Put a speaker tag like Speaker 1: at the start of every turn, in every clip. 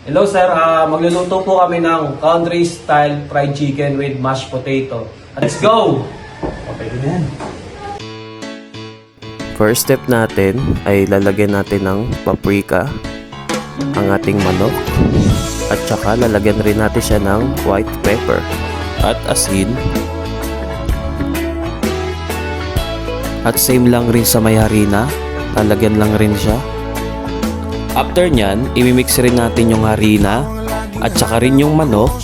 Speaker 1: Hello sir, magluluto po kami ng country style fried chicken with mashed potato. Let's go! Okay na yan.
Speaker 2: First step natin ay lalagyan natin ng paprika ang ating manok at saka lalagyan rin natin siya ng white pepper at asin at same lang rin sa may harina, lalagyan lang rin siya. After nyan, imimix rin natin yung harina at saka rin yung manok.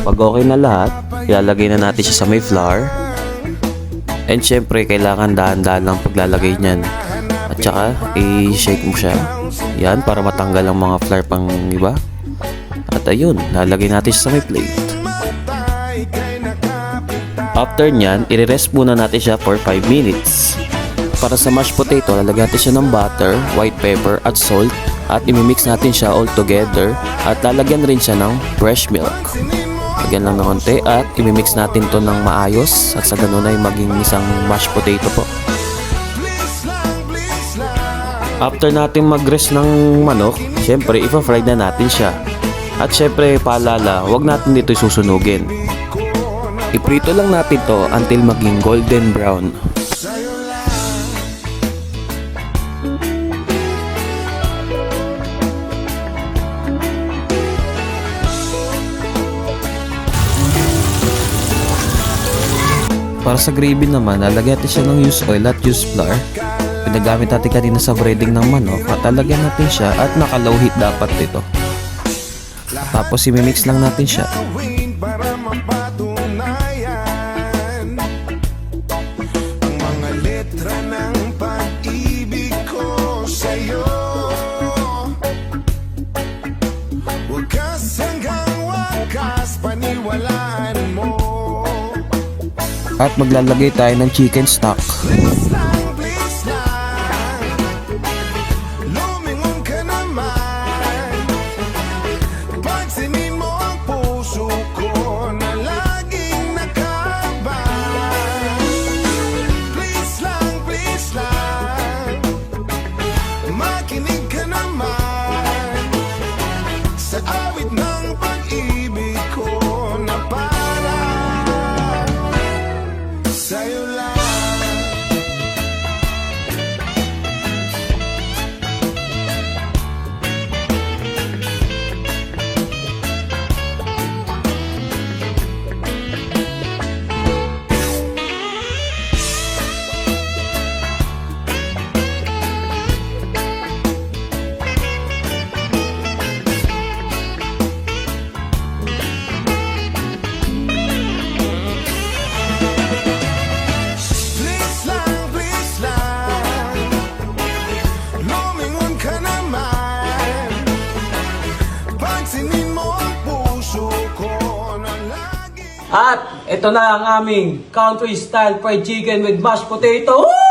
Speaker 2: Pag okay na lahat, ilalagay na natin siya sa may flour. And syempre, kailangan dahan-dahan lang paglalagay niyan. At saka, i-shake mo siya. Yan, para matanggal ang mga flour pang iba. At ayun, lalagay natin siya sa may plate. After nyan, i-rest muna natin siya for 5 minutes. Para sa mashed potato, lalagyan natin siya ng butter, white pepper at salt. At imimix natin siya all together. At lalagyan rin siya ng fresh milk. Lagyan lang ng konti at imimix natin to ng maayos. At sa ganun ay maging isang mashed potato po. After natin mag-rest ng manok, syempre ipa-fry na natin siya. At syempre paalala, huwag natin dito susunugin. Iprito lang natin to until maging golden brown. Para sa gravy naman, lalagyan natin siya ng used oil at used flour. Pinagamit natin kanina sa breading ng manok at lalagyan natin siya at naka-low heat dapat dito. Tapos imimix lang natin siya. At maglalagay tayo ng chicken stock.
Speaker 1: At ito na ang aming country style fried chicken with mashed potato. Woo!